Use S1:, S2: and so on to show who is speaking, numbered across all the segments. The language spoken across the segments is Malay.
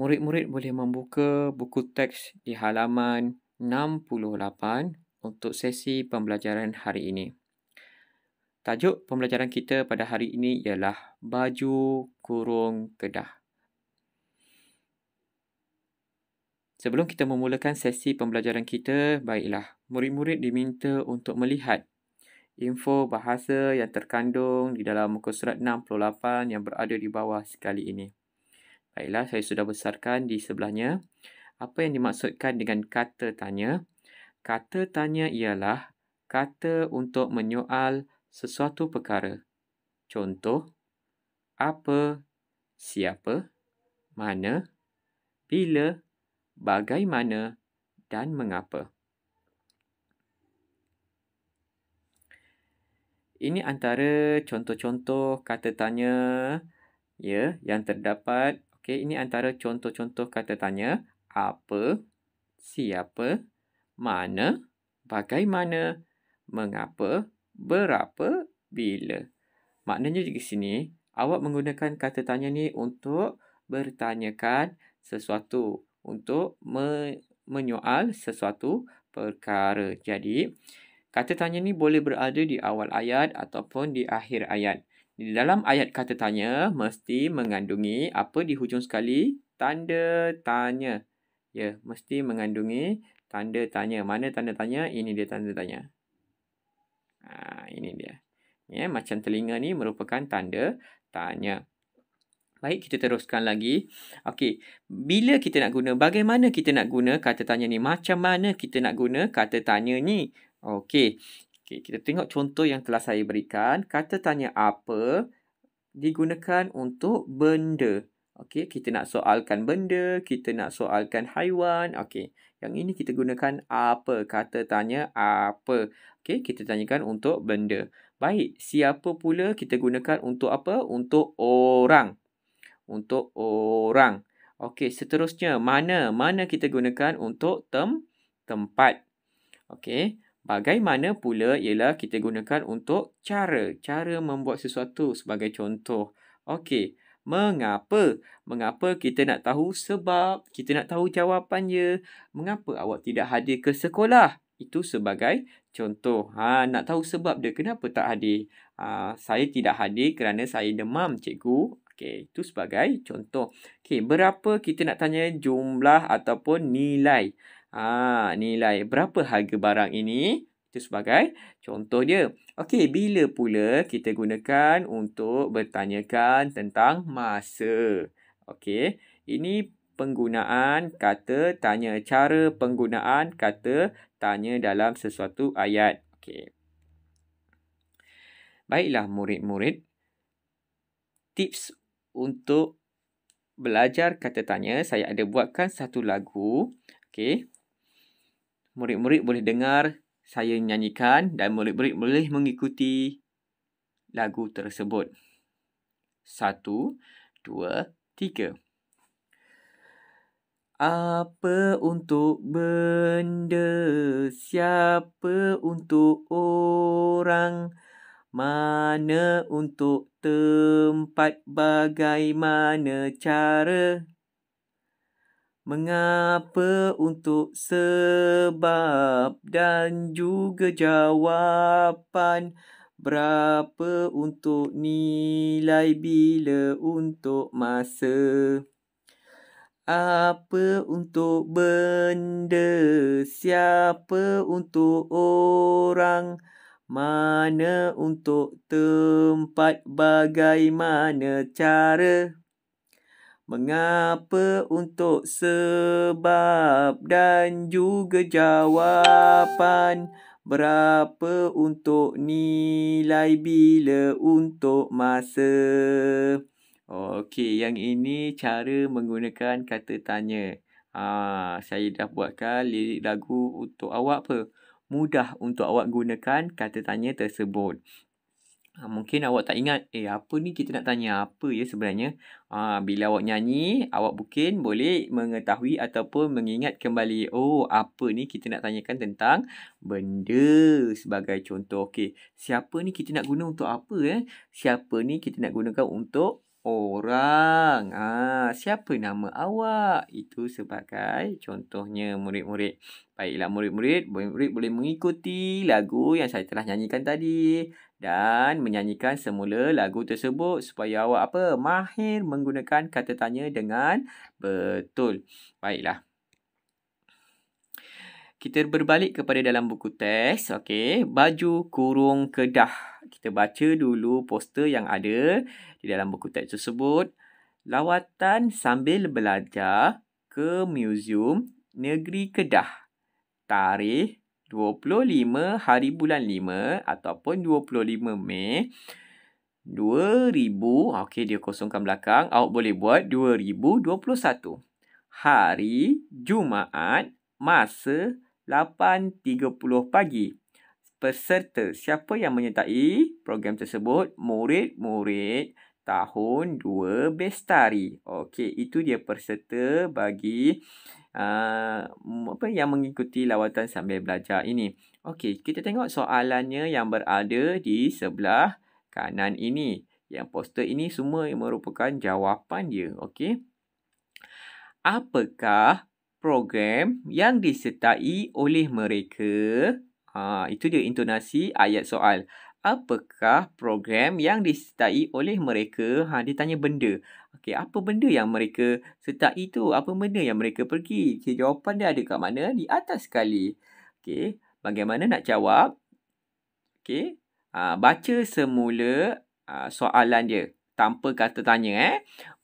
S1: Murid-murid boleh membuka buku teks di halaman 68 untuk sesi pembelajaran hari ini. Tajuk pembelajaran kita pada hari ini ialah baju kurung kedah. Sebelum kita memulakan sesi pembelajaran kita, baiklah, murid-murid diminta untuk melihat info bahasa yang terkandung di dalam muka surat 68 yang berada di bawah sekali ini. Baiklah, saya sudah besarkan di sebelahnya. Apa yang dimaksudkan dengan kata tanya? Kata tanya ialah kata untuk menyoal sesuatu perkara. Contoh, apa, siapa, mana, bila, bagaimana dan mengapa. Ini antara contoh-contoh kata tanya yang terdapat. Okey, ini antara contoh-contoh kata tanya. Apa, siapa, mana, bagaimana, mengapa, berapa, bila. Maknanya di sini, awak menggunakan kata tanya ni untuk bertanyakan sesuatu, untuk menyoal sesuatu perkara. Jadi, kata tanya ni boleh berada di awal ayat ataupun di akhir ayat. Di dalam ayat kata tanya, mesti mengandungi apa di hujung sekali? Tanda tanya. Ya, mesti mengandungi tanda tanya. Mana tanda tanya? Ini dia tanda tanya. Ini dia. Ya, macam telinga ni merupakan tanda tanya. Baik, kita teruskan lagi. Okey, bila kita nak guna, bagaimana kita nak guna kata tanya ni? Macam mana kita nak guna kata tanya ni? Okey, kita tengok contoh yang telah saya berikan. Kata tanya apa digunakan untuk benda. Okey, kita nak soalkan benda, kita nak soalkan haiwan. Okey, yang ini kita gunakan apa? Kata tanya apa? Okey, kita tanyakan untuk benda. Baik, siapa pula kita gunakan untuk apa? Untuk orang. Untuk orang. Okey, seterusnya mana? Mana kita gunakan untuk tempat. Okey, bagaimana pula ialah kita gunakan untuk cara. Cara membuat sesuatu sebagai contoh. Okey, mengapa? Mengapa kita nak tahu sebab? Kita nak tahu jawapannya. Mengapa awak tidak hadir ke sekolah? Itu sebagai contoh. Nak tahu sebab dia kenapa tak hadir. Saya tidak hadir kerana saya demam, cikgu. Okey, itu sebagai contoh. Okey, berapa kita nak tanya jumlah ataupun nilai. Nilai. Berapa harga barang ini? Itu sebagai contoh dia. Okey, bila pula kita gunakan untuk bertanyakan tentang masa. Okey, ini penggunaan kata tanya. Cara penggunaan kata tanya dalam sesuatu ayat. Okey. Baiklah murid-murid. Tips untuk belajar kata tanya, saya ada buatkan satu lagu. Okey. Murid-murid boleh dengar saya nyanyikan dan murid-murid boleh mengikuti lagu tersebut. 1, 2, 3. Apa untuk benda, siapa untuk orang, mana untuk tempat, bagaimana cara, mengapa untuk sebab dan juga jawapan, berapa untuk nilai, bila untuk masa. Apa untuk benda, siapa untuk orang, mana untuk tempat, bagaimana cara, mengapa untuk sebab dan juga jawapan, berapa untuk nilai, bila untuk masa. Okey, yang ini cara menggunakan kata tanya. Saya dah buatkan lirik lagu untuk awak apa? Mudah untuk awak gunakan kata tanya tersebut. Mungkin awak tak ingat, apa ni kita nak tanya apa ya sebenarnya? Bila awak nyanyi, awak mungkin boleh mengetahui ataupun mengingat kembali. Oh, apa ni kita nak tanyakan tentang benda sebagai contoh. Okey, siapa ni kita nak guna untuk apa? Siapa ni kita nak gunakan untuk orang. Siapa nama awak? Itu sebagai contohnya murid-murid. Baiklah murid-murid boleh mengikuti lagu yang saya telah nyanyikan tadi dan menyanyikan semula lagu tersebut supaya awak mahir menggunakan kata tanya dengan betul. Baiklah. Kita berbalik kepada dalam buku teks. Okey, baju kurung kedah. Kita baca dulu poster yang ada di dalam buku teks tersebut. Lawatan sambil belajar ke Muzium Negeri Kedah. Tarikh 25 hari bulan 5 ataupun 25 Mei 2000. Okey, dia kosongkan belakang. Awak boleh buat 2021. Hari Jumaat, masa 8.30 pagi. Peserta, siapa yang menyertai program tersebut? Murid-murid tahun 2 Bestari. Okey, itu dia peserta bagi yang mengikuti lawatan sambil belajar ini. Okey, kita tengok soalannya yang berada di sebelah kanan ini. Yang poster ini semua merupakan jawapan dia. Okey. Apakah program yang disertai oleh mereka? Itu dia intonasi ayat soal. Apakah program yang disertai oleh mereka? Dia tanya benda. Okey, apa benda yang mereka sertai tu? Apa benda yang mereka pergi? Okey, jawapan dia ada kat mana? Di atas sekali. Okey, bagaimana nak jawab? Okey, baca semula soalan dia tanpa kata tanya.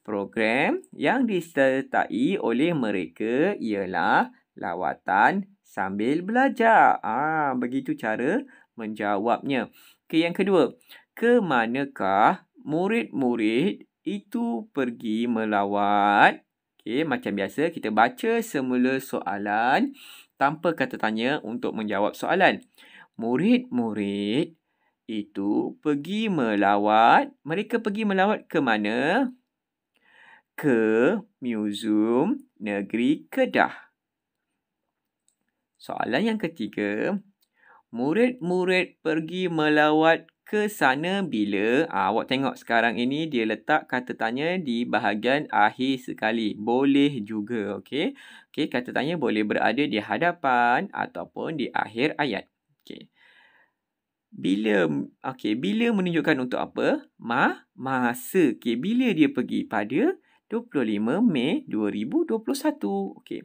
S1: Program yang disertai oleh mereka ialah lawatan sambil belajar. Begitu cara menjawabnya. Okey, yang kedua. Ke manakah murid-murid itu pergi melawat? Okey, macam biasa kita baca semula soalan tanpa kata tanya untuk menjawab soalan. Murid-murid itu pergi melawat. Mereka pergi melawat ke mana? Ke Muzium Negeri Kedah. Soalan yang ketiga. Murid-murid pergi melawat ke sana bila? Awak tengok sekarang ini dia letak kata tanya di bahagian akhir sekali. Boleh juga. Okey. Okey, kata tanya boleh berada di hadapan ataupun di akhir ayat. Okey. Bila menunjukkan untuk apa? Masa. Okey, bila dia pergi? Pada 25 Mei 2021. Okey.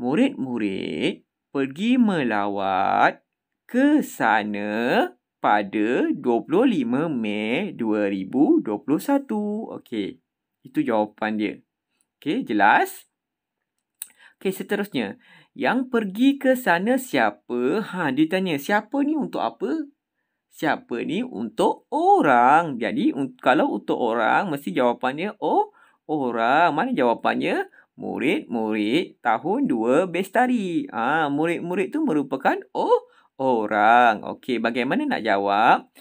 S1: Murid-murid pergi melawat ke sana pada 25 Mei 2021. Okey. Itu jawapan dia. Okey, jelas? Okey, seterusnya. Yang pergi ke sana siapa? Dia tanya, siapa ni untuk apa? Siapa ni untuk orang. Jadi, kalau untuk orang, mesti jawapannya orang. Mana jawapannya? Murid-murid tahun 2 Bestari. Murid-murid tu merupakan orang. Okey, bagaimana nak jawab?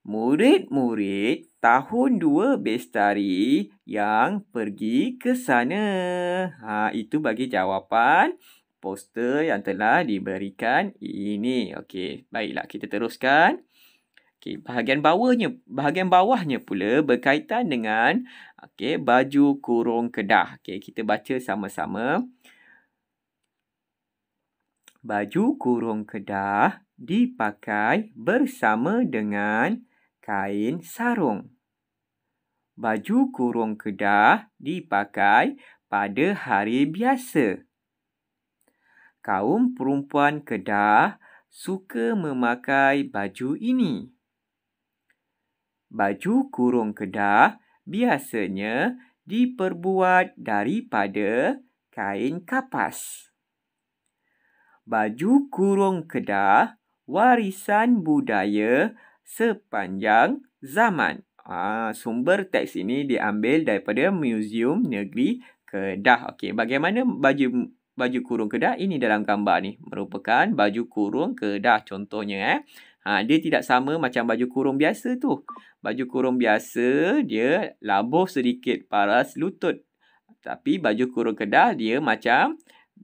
S1: Murid-murid tahun 2 Bestari yang pergi ke sana. Itu bagi jawapan poster yang telah diberikan ini. Okey, baiklah kita teruskan. Okey, bahagian bawahnya pula berkaitan dengan baju kurung kedah. Okey, kita baca sama-sama. Baju kurung kedah dipakai bersama dengan kain sarung. Baju kurung kedah dipakai pada hari biasa. Kaum perempuan Kedah suka memakai baju ini. Baju kurung Kedah biasanya diperbuat daripada kain kapas. Baju kurung Kedah warisan budaya sepanjang zaman. Sumber teks ini diambil daripada Muzium Negeri Kedah. Okey, bagaimana baju kurung Kedah? Ini dalam gambar ni merupakan baju kurung Kedah contohnya. Dia tidak sama macam baju kurung biasa tu. Baju kurung biasa dia labuh sedikit paras lutut. Tapi baju kurung Kedah dia macam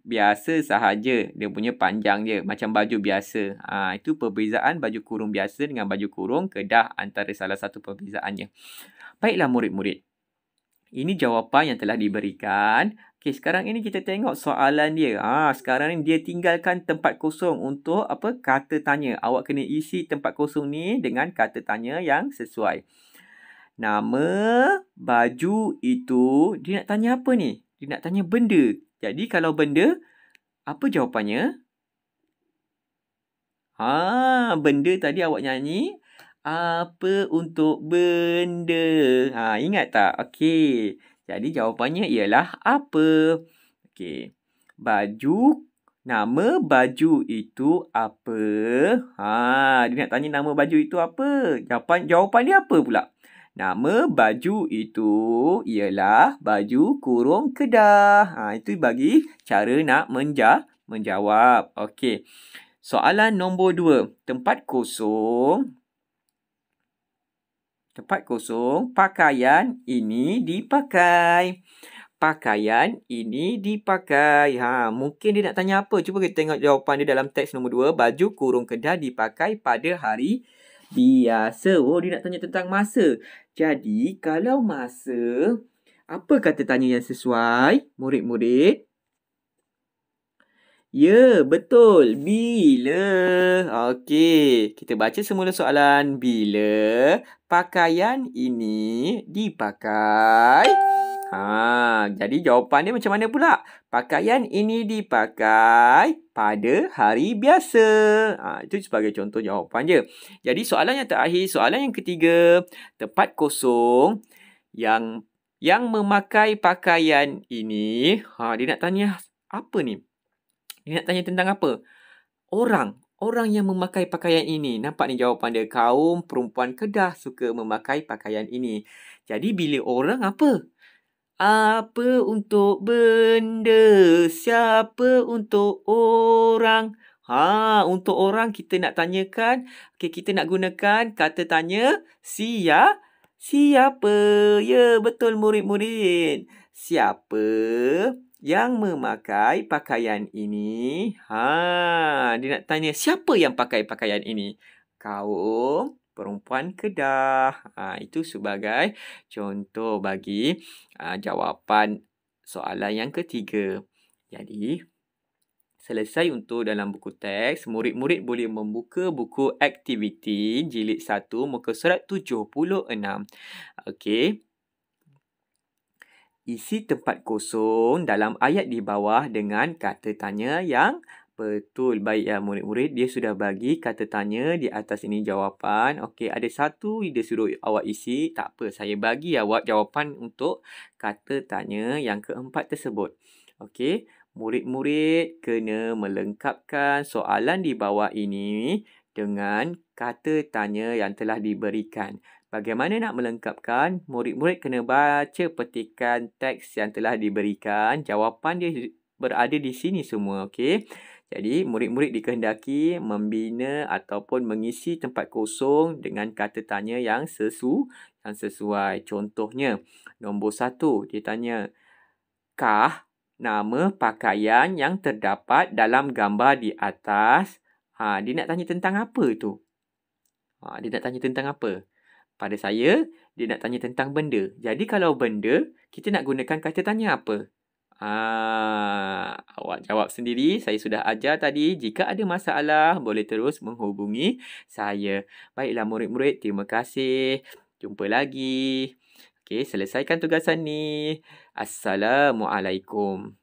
S1: biasa sahaja. Dia punya panjang dia macam baju biasa. Itu perbezaan baju kurung biasa dengan baju kurung Kedah, antara salah satu perbezaannya. Baiklah murid-murid. Ini jawapan yang telah diberikan. Okey, sekarang ini kita tengok soalan dia. Sekarang ni dia tinggalkan tempat kosong untuk kata tanya. Awak kena isi tempat kosong ni dengan kata tanya yang sesuai. Nama baju itu, dia nak tanya apa ni? Dia nak tanya benda. Jadi kalau benda, apa jawapannya? Benda tadi awak nyanyi. Apa untuk benda? Ingat tak? Okey. Jadi jawapannya ialah apa? Okey. Baju. Nama baju itu apa? Dia nak tanya nama baju itu apa? Jawapan dia apa pula? Nama baju itu ialah baju kurung kedah. Itu bagi cara nak menjawab. Okey. Soalan nombor 2. Tempat kosong. Pakaian ini dipakai. Pakaian ini dipakai. Mungkin dia nak tanya apa? Cuba kita tengok jawapan dia dalam teks nombor 2. Baju kurung kedah dipakai pada hari biasa. Dia nak tanya tentang masa. Jadi, kalau masa, apa kata tanya yang sesuai, murid-murid? Ya, betul. Bila. Okey, kita baca semula soalan. Bila pakaian ini dipakai? Jadi jawapan dia macam mana pula? Pakaian ini dipakai pada hari biasa. Itu sebagai contoh jawapan dia. Jadi soalan yang terakhir, soalan yang ketiga. Tempat kosong yang memakai pakaian ini. Dia nak tanya apa ni? Dia nak tanya tentang apa? Orang yang memakai pakaian ini. Nampak ni jawapan dia. Kaum perempuan Kedah suka memakai pakaian ini. Jadi bila orang apa? Apa untuk benda? Siapa untuk orang? Untuk orang kita nak tanyakan. Kita nak gunakan kata tanya siapa? Ya, betul murid-murid. Siapa yang memakai pakaian ini? Dia nak tanya siapa yang pakai pakaian ini? Kaum perempuan Kedah. Itu sebagai contoh bagi jawapan soalan yang ketiga. Jadi, selesai untuk dalam buku teks. Murid-murid boleh membuka buku aktiviti jilid 1 muka surat 76. Okey. Isi tempat kosong dalam ayat di bawah dengan kata tanya yang betul. Baik ya murid-murid, dia sudah bagi kata tanya di atas ini jawapan. Okey, ada satu dia suruh awak isi. Tak apa, saya bagi awak jawapan untuk kata tanya yang keempat tersebut. Okey, murid-murid kena melengkapkan soalan di bawah ini dengan kata tanya yang telah diberikan. Bagaimana nak melengkapkan? Murid-murid kena baca petikan teks yang telah diberikan. Jawapan dia berada di sini semua. Okey. Jadi, murid-murid dikehendaki membina ataupun mengisi tempat kosong dengan kata tanya yang sesuai. Contohnya, nombor 1, dia tanya, kah nama pakaian yang terdapat dalam gambar di atas? Dia nak tanya tentang apa tu? Dia nak tanya tentang apa? Pada saya, dia nak tanya tentang benda. Jadi, kalau benda, kita nak gunakan kata tanya apa? Awak jawab sendiri. Saya sudah ajar tadi. Jika ada masalah, boleh terus menghubungi saya. Baiklah murid-murid, terima kasih. Jumpa lagi. Okey, selesaikan tugasan ni. Assalamualaikum.